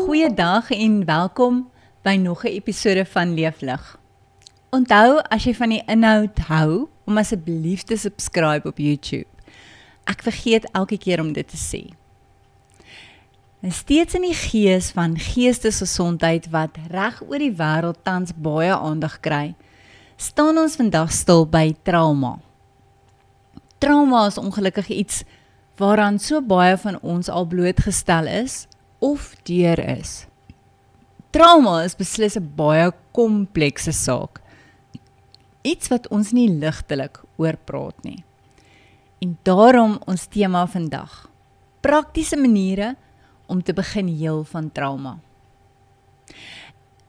Goeiedag en welkom by nog 'n episode van Leeflig. Onthou, as jy van die inhoud hou, om asseblief te subscribe op YouTube. Ek vergeet elke keer om dit te sê. En steeds in die gees van geestesgesondheid wat reg oor die wêreld tans baie aandag kry, staan ons vandag stil by trauma. Trauma is ongelukkig iets waaraan so baie van ons al blootgestel is of deur is. Trauma is beslis 'n baie komplekse saak. Iets wat ons nie ligtelik oor praat nie. En daarom ons tema vandag: praktiese maniere om te begin heel van trauma.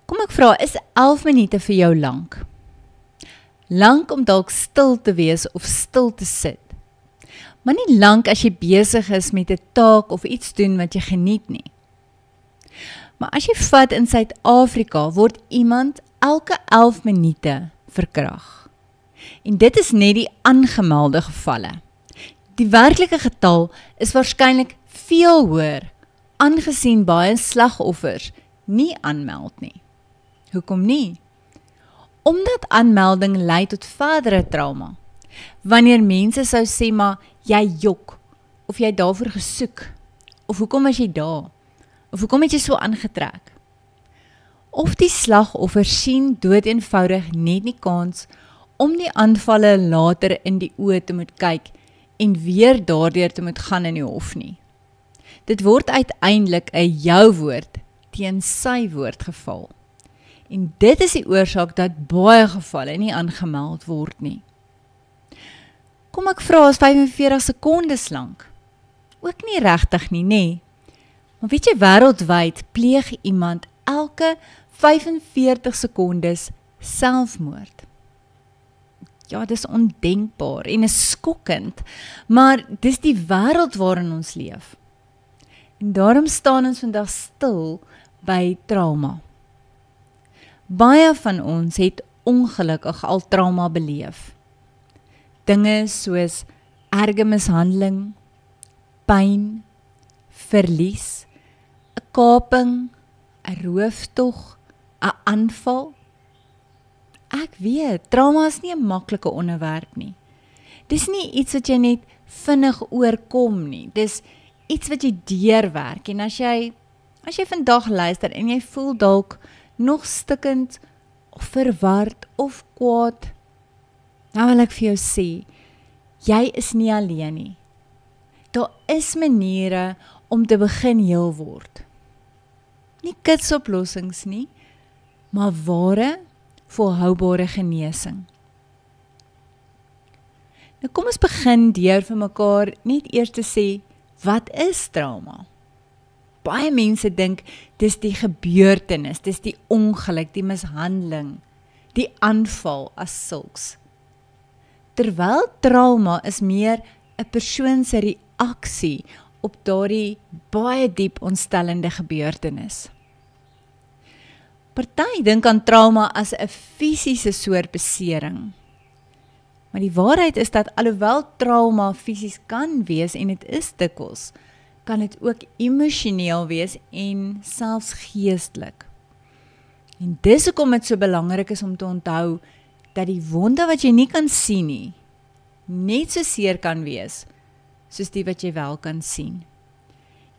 Kom ek vra, is 11 minute vir jou lank? Lank om dalk stil te wees of stil te sit. Maar nie lank as jy besig is met 'n taak of iets doen wat jy geniet nie. Maar as jy vat in Suid-Afrika, word iemand elke 11 minute verkrag. En dit is net die aangemelde gevalle. Die werklike getal is waarskynlik veel hoër, aangesien baie slagoffers nie aanmeld nie. Hoekom nie? Omdat aanmelding lei tot verdere trauma. Wanneer mense sou sê, maar jy jok, of jy daarvoor gesoek, of hoekom was jy daar? Of hoekom het jy so aangetrek? Of die slagoffer sien dood eenvoudig net nie kans om die aanvalle later in die oë te moet kyk en weer daardeur te moet gaan in die hof nie. Dit word uiteindelik 'n jou woord teen sy woord geval. En dit is die oorsaak dat baie gevalle nie aangemeld word nie. Kom ek vra, is 45 sekondes lank? Ook nie regtig nie, nê? Maar weet jy, wêreldwyd pleeg iemand elke 45 sekondes selfmoord. Ja, dis ondenkbaar en is skokkend, maar dis die wêreld waarin ons leef. En daarom staan ons vandag stil by trauma. Baie van ons het ongelukkig al trauma beleef. Dinge soos erge mishandeling, pyn, verlies, 'n kaping, 'n rooftog, 'n aanval. Ek weet, trauma is nie 'n maklike onderwerp nie. Dis nie iets wat jy net vinnig oorkom nie. Dis iets wat jy deurwerk. En as jy vandag luister en jy voel dalk nog stikkend of verward of kwaad, nou wil ek vir jou sê, jy is nie alleen nie. Daar is maniere om te begin heel word. Nie kitsoplossings nie, maar ware, volhoubare genesing. Nou kom ons begin deur vir mekaar net eers te sê, wat is trauma? Baie mense dink, dis die gebeurtenis, dis die ongeluk, die mishandeling, die aanval as sulks. Terwyl trauma is meer 'n persoon se reaksie op daardie baie diep ontstellende gebeurtenis. Party dink aan trauma as 'n fisiese soort besering. Maar die waarheid is dat alhoewel trauma fisies kan wees en dit is dikwels, kan dit ook emosioneel wees en selfs geestelik. En dis hoekom dit so belangrik is om te onthou dat die wonde wat jy nie kan sien nie, net so seer kan wees soos die wat jy wel kan sien.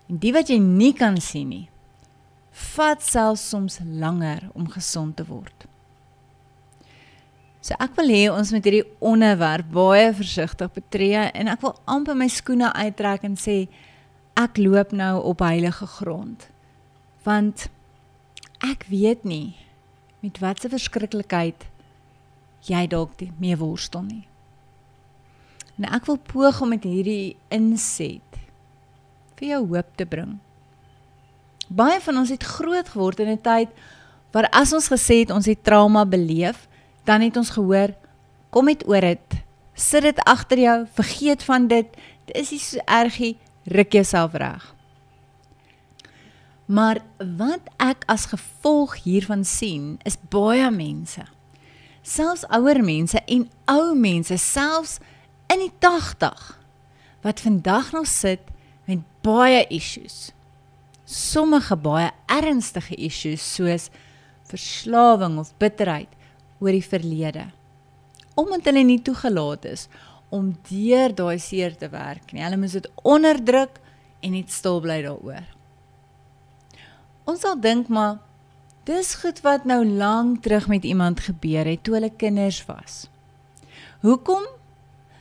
En die wat jy nie kan sien nie, vat selfs soms langer om gesond te word. So ek wil hê ons moet hierdie onderwerp baie versigtig betree en ek wil amper my skoene uittrek en sê, ek loop nou op heilige grond. Want ek weet nie met wat se verskriklikheid jy dalk mee worstel nie. En ek wil poog om met hierdie inset vir jou hoop te bring. Baie van ons het groot geword in 'n tyd waar as ons gesê het ons het trauma beleef, dan het ons gehoor, kom met oor dit, sit dit agter jou, vergeet van dit is nie so ergie, ruk jouself reg. Maar wat ek as gevolg hiervan sien, is baie mense selfs ouer mense en ou mense, selfs in die 80, wat vandag nog sit met baie issues. Sommige baie ernstige issues soos verslawing of bitterheid oor die verlede. Omdat hulle nie toegelaat is om deur daai seer te werk nie. Hulle moes dit onderdruk en net stil bly daaroor. Ons sal dink maar, dis goed wat nou lank terug met iemand gebeur het toe hulle kinders was. Hoekom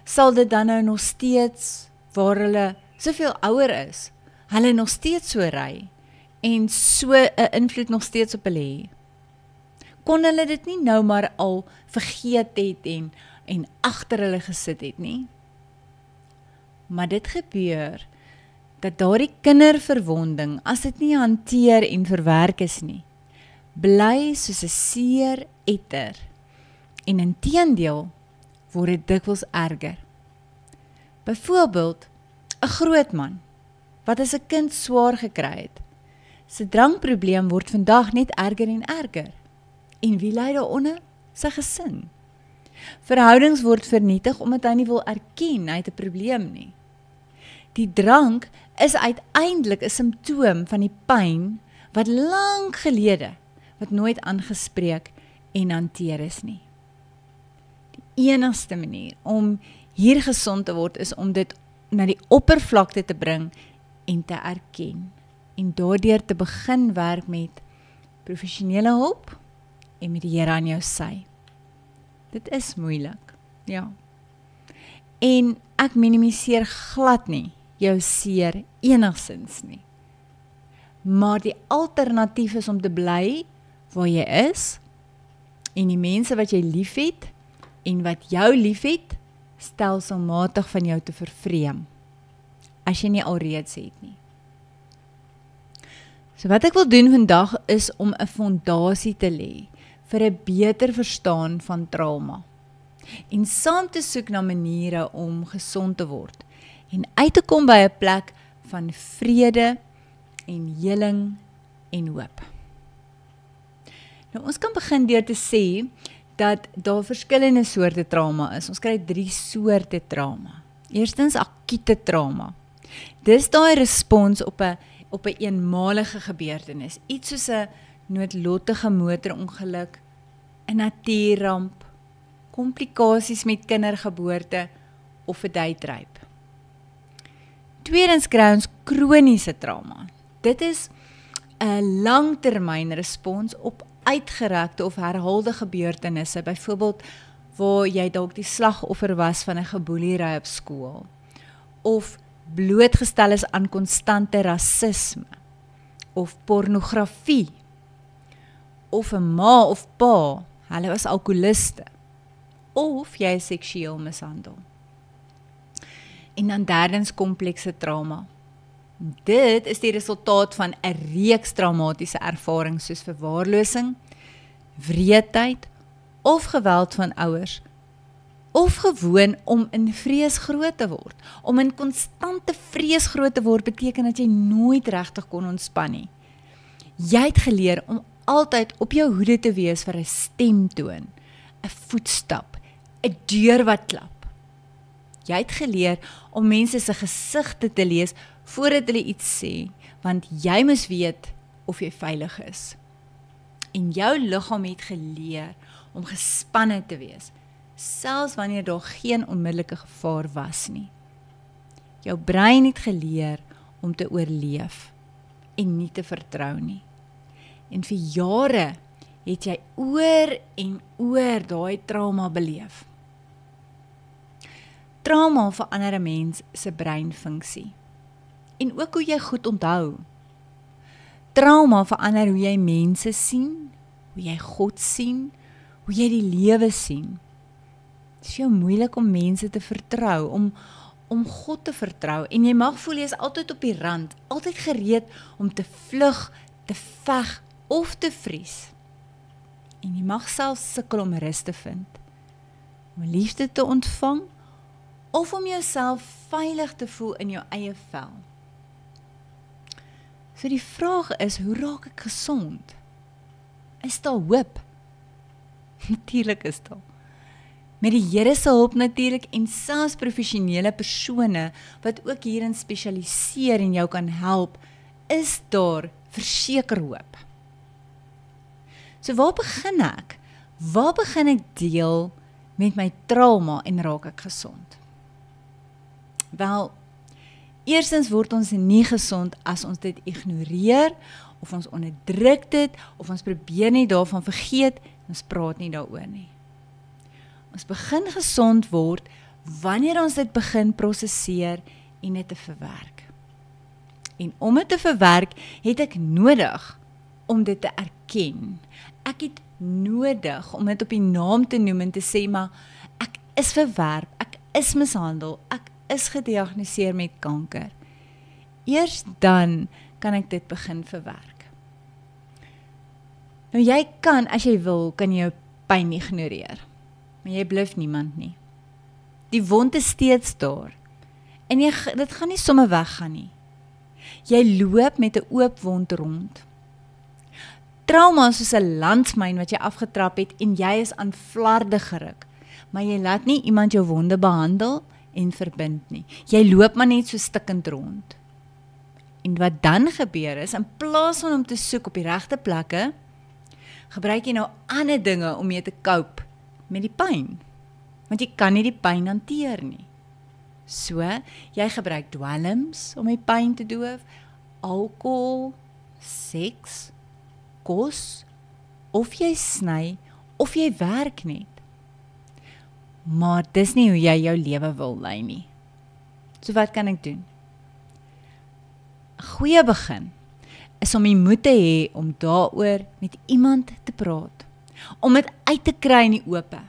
sal dit dan nou nog steeds, waar hulle soveel ouer is, hulle nog steeds so ry en so 'n invloed nog steeds op hulle hê? Kon hulle dit nie nou maar al vergeet het en agter hulle gesit het nie? Maar dit gebeur dat daardie kinderverwonding, as dit nie hanteer en verwerk is nie, bly soos 'n seer etter en inteendeel word dit dikwels erger. Byvoorbeeld, 'n groot man wat as 'n kind swaar gekry het, sy drankprobleem word vandag net erger en erger. En wie ly daaronder? Sy gesin. Verhoudings word vernietig omdat hy nie wil erken hy het 'n probleem nie. Die drank is uiteindelik 'n simptoom van die pyn wat lank gelede, wat nooit aangespreek en hanteer is nie. Die enigste manier om hier gesond te word is om dit na die oppervlakte te bring en te erken. En daardeur te begin werk met professionele hulp en met die Here aan jou sy. Dit is moeilik, ja. En ek minimiseer glad nie jou seer enigsins nie. Maar die alternatief is om te bly waar jy is en die mense wat jy liefhet en wat jou liefhet, stelselmatig van jou te vervreem, as jy nie alreeds het nie. So wat ek wil doen vandag is om 'n fondasie te lê vir 'n beter verstaan van trauma en saam te soek na maniere om gesond te word en uit te kom by 'n plek van vrede en heling en hoop. Nou ons kan begin deur te sê dat daar verskillende soorte trauma is. Ons kry 3 soorte trauma. Eerstens akute trauma. Dis daai respons op 'n eenmalige gebeurtenis, iets soos 'n noodlottige motorongeluk, 'n natuurramp, komplikasies met kindergeboorte of 'n daytrip. Tweedens kry ons kroniese trauma. Dit is 'n langtermynrespons op uitgerekte of herhaalde gebeurtenisse, byvoorbeeld waar jy dalk die slagoffer was van 'n geboelery op skool, of blootgestel is aan konstante rasisme, of pornografie, of 'n ma of pa, hulle was alkoholiste, of jy is seksueel mishandel. En dan derdens komplekse trauma. Dit is die resultaat van 'n reeks traumatiese ervarings soos verwaarlosing, wreedheid of geweld van ouers, of gewoon om in vrees groot te word. Om in konstante vrees groot te word beteken dat jy nooit regtig kon ontspan nie. Jy het geleer om altyd op jou hoede te wees vir 'n stemtoon, 'n voetstap, 'n deur wat klap. Jy het geleer om mense se gesigte te lees voordat hulle iets sê, want jy moes weet of jy veilig is. En jou liggaam het geleer om gespanne te wees, selfs wanneer daar geen onmiddellike gevaar was nie. Jou brein het geleer om te oorleef en nie te vertrou nie. En vir jare het jy oor en oor daai trauma beleef. Trauma verander 'n mens se breinfunksie en ook hoe jy goed onthou. Trauma verander hoe jy mense sien, hoe jy God sien, hoe jy die lewe sien. Dit is jou moeilik om mense te vertrou, om God te vertrou, en jy mag voel jy is altyd op die rand, altyd gereed om te vlug, te veg of te vries. En jy mag selfs sukkel om rus te vind, om liefde te ontvang, of om jouself veilig te voel in jou eie vel. So die vraag is, hoe raak ek gesond? Is daar hoop? Natuurlik is daar. Met die Here se hulp natuurlik en selfs professionele persone wat ook hierin spesialiseer en jou kan help, is daar verseker hoop. So waar begin ek? Waar begin ek deel met my trauma en raak ek gesond? Wel, eerstens word ons nie gesond as ons dit ignoreer, of ons onderdruk dit, of ons probeer nie daarvan vergeet, ons praat nie daaroor nie. Ons begin gesond word, wanneer ons dit begin prosesseer en dit te verwerk. En om dit te verwerk, het ek nodig om dit te erken. Ek het nodig om dit op die naam te noem en te sê, maar ek is verwerp, ek is mishandel, ek is gediagnoseer met kanker. Eers dan kan ek dit begin verwerk. Nou jy kan, as jy wil, kan jy jou pyn ignoreer. Maar jy bluf niemand nie. Die wond is steeds daar. En dit gaan nie sommer weggaan nie. Jy loop met 'n oop wond rond. Trauma is soos 'n landsmyn wat jy afgetrap het en jy is aan flarde geruk. Maar jy laat nie iemand jou wonde behandel en verbind nie. Jy loop maar net so stikkend rond. En wat dan gebeur is, in plaas van om te soek op die regte plekke, gebruik jy nou ander dinge om mee te cope met die pyn. Want jy kan nie die pyn hanteer nie. So, jy gebruik dwelms om die pyn te doof, alkohol, seks, kos, of jy sny, of jy werk net. Maar dis nie hoe jy jou lewe wil lei nie. So wat kan ek doen? 'n Goeie begin is om die moed te hê om daaroor met iemand te praat. Om dit uit te kry in die ope.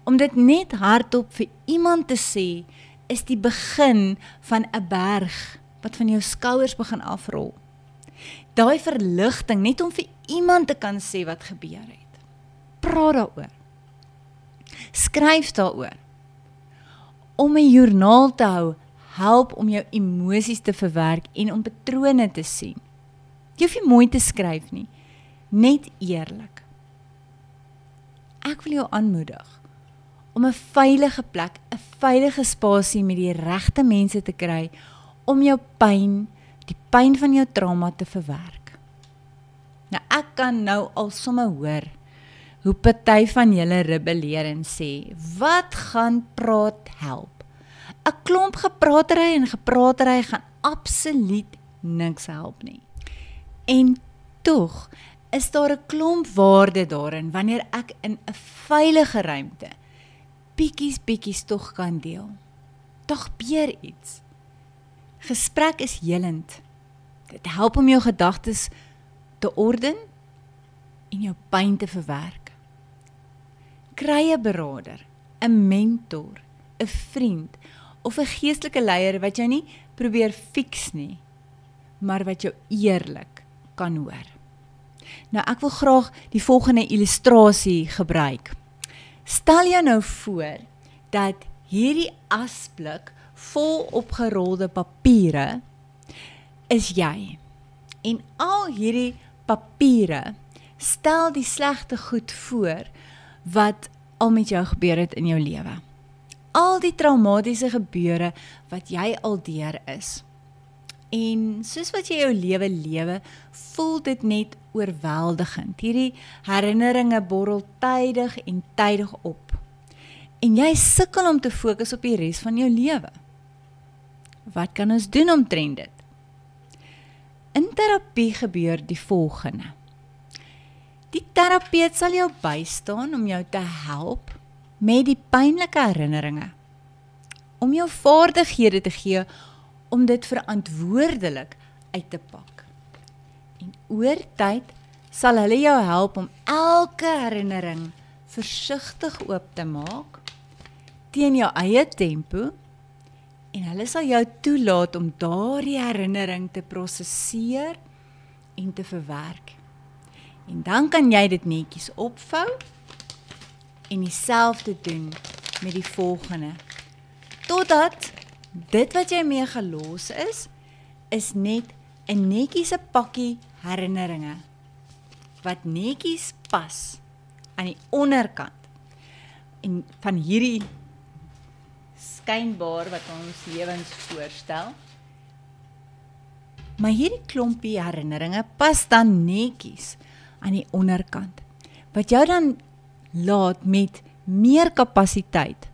Om dit net hardop vir iemand te sê, is die begin van 'n berg wat van jou skouers begin afrol. Daai verligting, net om vir iemand te kan sê wat gebeur het. Praat daaroor. Skryf daaroor. Om 'n joernaal te hou, help om jou emosies te verwerk en om patrone te sien. Jy hoef nie mooi te skryf nie, net eerlik. Ek wil jou aanmoedig om 'n veilige plek, 'n veilige spasie met die regte mense te kry om jou pyn, die pyn van jou trauma te verwerk. Nou ek kan nou al sommer hoor hoe party van julle rebelleer en sê, wat gaan praat help? 'n Klomp gepraatery en gepraatery gaan absoluut niks help nie. En tog is daar 'n klomp waarde daarin wanneer ek in 'n veilige ruimte bietjies tog kan deel. Tog gebeur iets. Gesprek is helend. Dit help om jou gedagtes te orden en jou pyn te verwerk. Kry 'n beraader, 'n mentor, 'n vriend of 'n geestelike leier wat jou nie probeer fiks nie, maar wat jou eerlik kan hoor. Nou ek wil graag die volgende illustrasie gebruik. Stel jou nou voor dat hierdie asblik vol opgerolde papiere is jy. En al hierdie papiere stel die slegte goed voor wat al met jou gebeur het in jou lewe. Al die traumatiese gebeure wat jy al deur is. En soos wat jy jou lewe lewe, voel dit net oorweldigend. Hierdie herinneringe borrel tydig en tydig op. En jy sukkel om te fokus op die res van jou lewe. Wat kan ons doen omtrent dit? In terapie gebeur die volgende. Die terapeut sal jou bystaan om jou te help met die pynlike herinneringe. Om jou vaardighede te gee om dit verantwoordelik uit te pak. En oor tyd sal hulle jou help om elke herinnering versigtig oop te maak, teen jou eie tempo, en hulle sal jou toelaat om daardie herinnering te prosesseer en te verwerk. En dan kan jy dit netjies opvou en dieselfde doen met die volgende. Totdat dit wat jy mee gelos is net 'n netjiese pakkie herinneringe wat netjies pas aan die onderkant. En van hierdie skynbaar wat ons lewens voorstel. Maar hierdie klompie herinneringe pas dan netjies aan die onderkant, wat jou dan laat met meer kapasiteit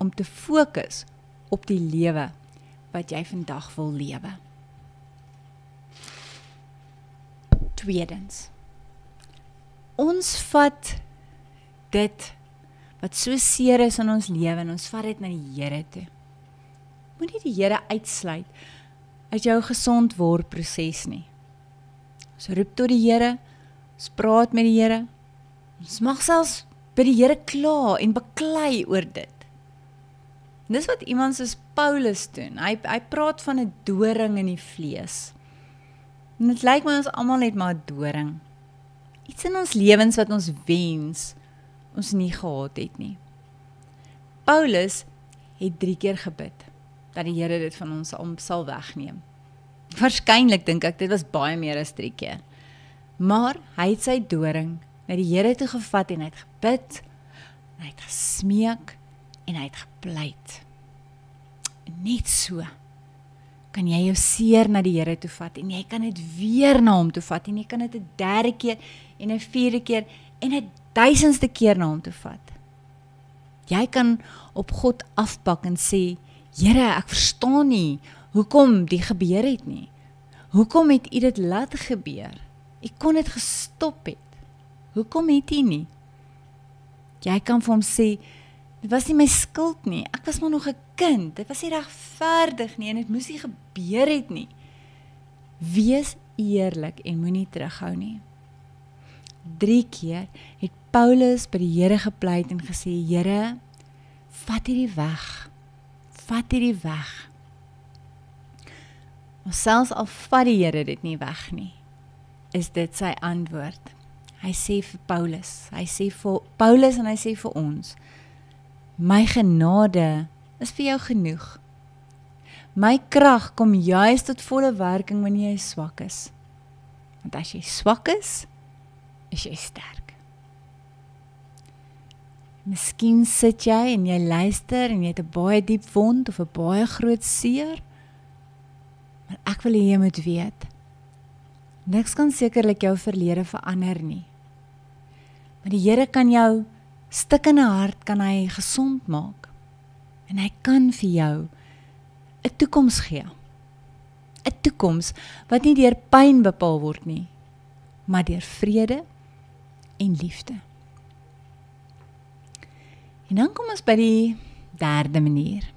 om te fokus op die lewe wat jy vandag wil lewe. Tweedens, ons vat dit wat so seer is in ons lewe en ons vat dit na die Here toe. Moenie die Here uitsluit uit jou gesond word proses nie. Ons roep tot die Here, ons praat met die Here, ons mag selfs by die Here kla en beklei oor dit. En dis wat iemand soos Paulus doen. Hy praat van 'n doring in die vlees. En dit lyk my ons almal het maar 'n doring. Iets in ons lewens wat ons wens ons nie gehad het nie. Paulus het 3 keer gebid dat die Here dit van ons sal wegneem. Waarskynlik dink ek dit was baie meer as 3 keer. Maar hy het sy doring na die Here toe gevat en hy het gebid, en hy het gesmeek en hy het gepleit. Net so kan jy jou seer na die Here toe vat en jy kan dit weer na hom toe vat en jy kan dit 'n 3de keer en 'n 4de keer en 'n 1000ste keer na hom toe vat. Jy kan op God afpak en sê, Here, ek verstaan nie hoekom dit gebeur het nie. Hoekom het U dit laat gebeur? U kon dit gestop het. Hoekom het U nie? Jy kan vir hom sê, dit was nie my skuld nie, ek was maar nog 'n kind, dit was nie regverdig nie en dit moes nie gebeur het nie. Wees eerlik en moenie terughou nie. 3 keer het Paulus by die Here gepleit en gesê, Here, vat hierdie weg, vat hierdie weg. Maar selfs al vat die Here dit nie weg nie, is dit sy antwoord. Hy sê vir Paulus, en hy sê vir ons, my genade is vir jou genoeg. My krag kom juis tot volle werking wanneer jy swak is. Want as jy swak is jy sterk. Miskien sit jy en jy luister en jy het 'n baie diep wond of 'n baie groot seer. Maar ek wil hê jy moet weet, niks kan sekerlik jou verlede verander nie. Maar die Here kan jou stikkende hart kan hy gesond maak. En hy kan vir jou 'n toekoms gee. 'n Toekoms wat nie deur pyn bepaal word nie, maar deur vrede en liefde. En dan kom ons by die 3de manier.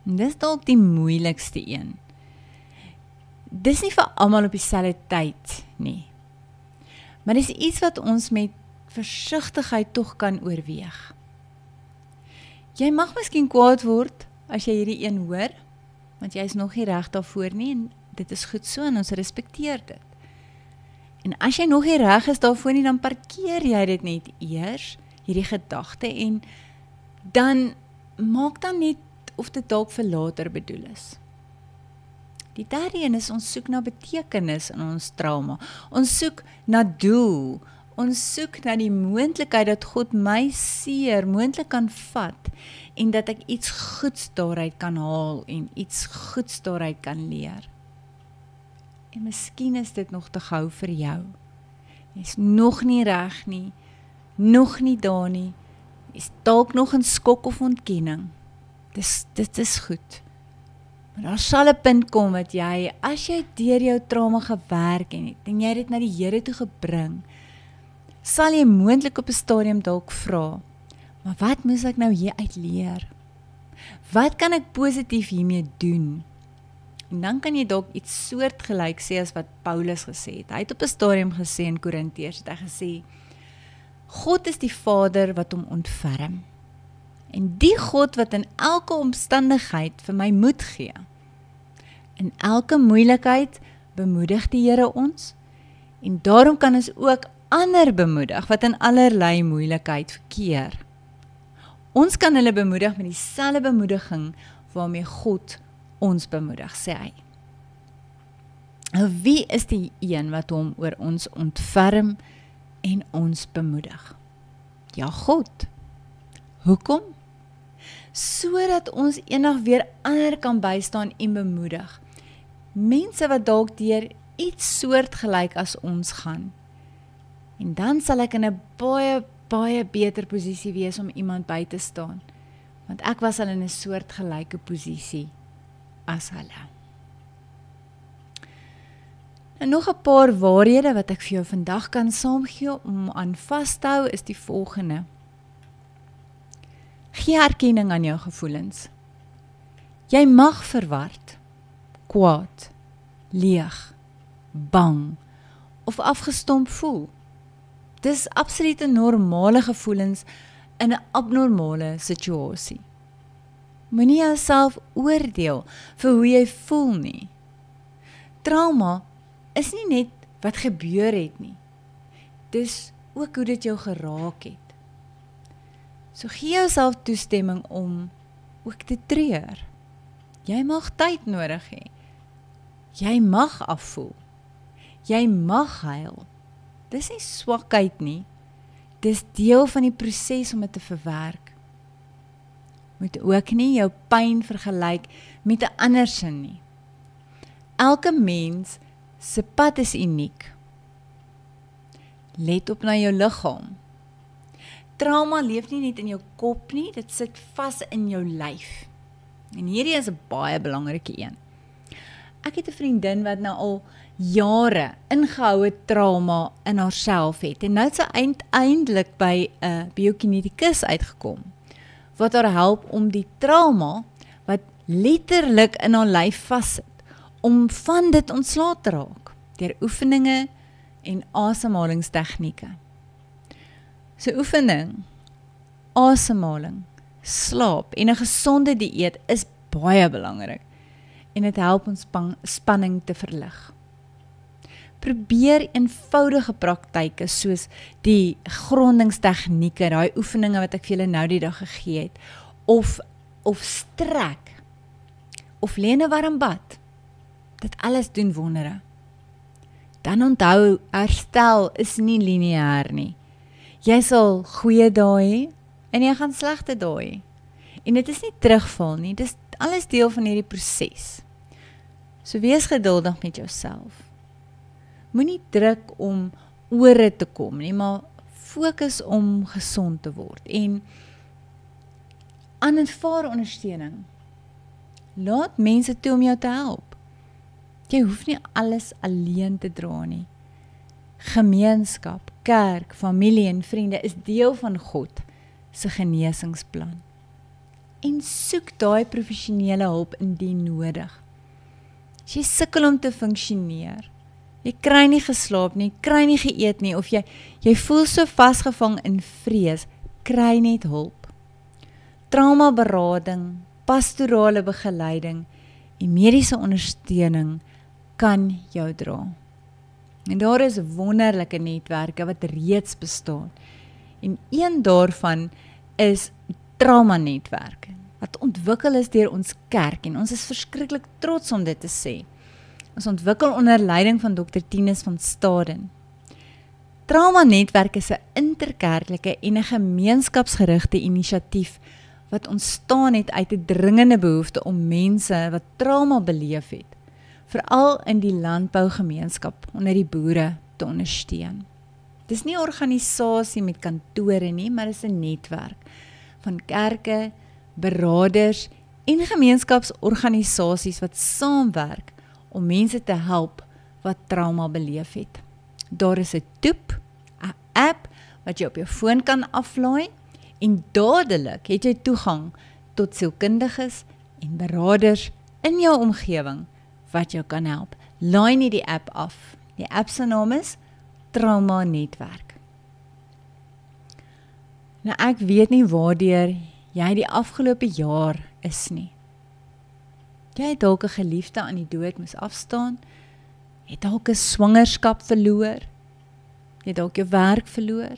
En dis dalk die moeilikste een. Dis nie vir almal op dieselfde tyd nie. Maar dis iets wat ons met versigtigheid tog kan oorweeg. Jy mag miskien kwaad word as jy hierdie een hoor, want jy is nog nie reg daarvoor nie en dit is goed so en ons respekteer dit. En as jy nog nie reg is daarvoor nie, dan parkeer jy dit net eers, hierdie gedagte, en dan maak dan net of dit dalk vir later bedoel is. Die 3de een is ons soek na betekenis in ons trauma. Ons soek na doel. Ons soek na die moontlikheid dat God my seer moontlik kan vat en dat ek iets goeds daaruit kan haal en iets goeds daaruit kan leer. En miskien is dit nog te gou vir jou. Jy is nog nie reg nie, nog nie daar nie. Jy is dalk nog in skok of ontkenning. Dit is goed. Maar daar sal 'n punt kom wat jy, as jy deur jou trauma gewerk het en jy dit na die Here toe gebring, sal jy moontlik op 'n stadium dalk vra, maar wat moet ek nou hieruit leer? Wat kan ek positief hiermee doen? En dan kan jy dalk iets soortgelyk sê as wat Paulus gesê het. Hy het op 'n stadium gesê in Korintiërs, het hy gesê, God is die Vader wat hom ontferm. En die God wat in elke omstandigheid vir my moed gee. In elke moeilikheid bemoedig die Here ons, en daarom kan ons ook ander bemoedig wat in allerlei moeilikheid verkeer. Ons kan hulle bemoedig met dieselfde bemoediging waarmee God ons bemoedig, sê hy. Nou, wie is die een wat hom oor ons ontferm en ons bemoedig? Ja, God. Hoekom? Sodat ons eendag weer ander kan bystaan en bemoedig. Mense wat dalk deur iets soortgelyk as ons gaan. En dan sal ek in 'n baie beter posisie wees om iemand by te staan. Want ek was al in 'n soortgelyke posisie as hulle. En nog 'n paar waarhede wat ek vir jou vandag kan saamgee om aan vas te hou is die volgende. Gee erkenning aan jou gevoelens. Jy mag verward, kwaad, leeg, bang of afgestomp voel. Dis absoluut 'n normale gevoelens in 'n abnormale situasie. Moenie jouself oordeel vir hoe jy voel nie. Trauma is nie net wat gebeur het nie. Dis ook hoe dit jou geraak het. So gee jouself toestemming om ook te treur. Jy mag tyd nodig hê. Jy mag afvoel. Jy mag huil. Dis nie swakheid nie. Dis deel van die proses om dit te verwerk. Moet ook nie jou pyn vergelyk met 'n ander se nie. Elke mens se pad is uniek. Let op na jou liggaam. Trauma leef nie net in jou kop nie, dit sit vas in jou lyf. En hierdie is 'n baie belangrike een. Ek het 'n vriendin wat nou al jare ingehoue trauma in haarself het en nou het sy uiteindelik by 'n biokinetikus uitgekom wat haar help om die trauma wat letterlik in haar lyf vassit, om van dit ontslae te raak deur oefeninge en asemhalingstegnieke. So oefening, asemhaling, slaap en 'n gesonde dieet is baie belangrik en dit help ons spanning te verlig. Probeer eenvoudige praktyke soos die grondingstegnieke, daai oefeninge wat ek vir julle nou die dag gegee het, of strek, of lê in 'n warm bad. Dit alles doen wondere. Dan onthou, herstel is nie lineêr nie. Jy sal goeie dae hê en jy gaan slegte dae hê. En dit is nie terugval nie, dis alles deel van hierdie proses. So wees geduldig met jouself. Moenie druk om oor dit te kom nie, maar fokus om gesond te word en aanvaar ondersteuning. Laat mense toe om jou te help. Jy hoef nie alles alleen te dra nie. Gemeenskap, kerk, familie en vriende is deel van God se genesingsplan. En soek daai professionele hulp indien nodig. As jy sukkel om te funksioneer, jy kry nie geslaap nie, kry nie geëet nie, of jy voel so vasgevang in vrees, kry net hulp. Traumaberading, pastorale begeleiding en mediese ondersteuning kan jou dra. En daar is wonderlike netwerke wat reeds bestaan. En een daarvan is traumanetwerke, wat ontwikkel is deur ons kerk, en ons is verskriklik trots om dit te sê. Ons ontwikkel onder leiding van Dr. Tinus van Staden. Traumanetwerk is 'n interkerklike en 'n gemeenskapsgerigte inisiatief wat ontstaan het uit 'n dringende behoefte om mense wat trauma beleef het, veral in die landbougemeenskap onder die boere te ondersteun. Dis nie 'n organisasie met kantore nie, maar dis 'n netwerk van kerke, beraders en gemeenskapsorganisasies wat saamwerk om mense te help wat trauma beleef het. Daar is 'n toep, 'n app wat jy op jou foon kan aflaai en dadelik het jy toegang tot sielkundiges en beraders in jou omgewing wat jou kan help. Laai nie die app af. Die app se naam is Trauma Netwerk. Nou ek weet nie waardeur jy die afgelope jaar is nie. Jy het dalk 'n geliefde aan die dood moes afstaan, jy het dalk 'n swangerskap verloor, jy het dalk jou werk verloor,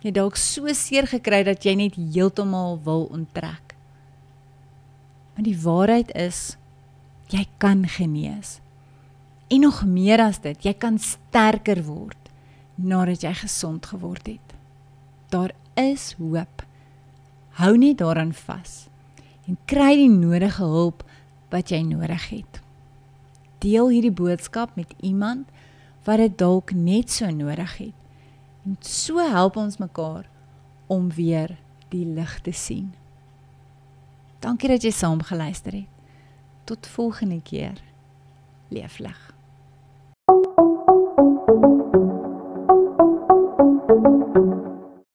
jy het dalk so seer gekry dat jy net heeltemal wil onttrek. Maar die waarheid is, jy kan genees. En nog meer as dit, jy kan sterker word nadat jy gesond geword het. Daar is hoop. Hou net daaraan vas en kry die nodige hulp wat jy nodig het. Deel hierdie boodskap met iemand wat dit dalk net so nodig het. En so help ons mekaar om weer die lig te sien. Dankie dat jy saam geluister het. Tot volgende keer. Leef lig.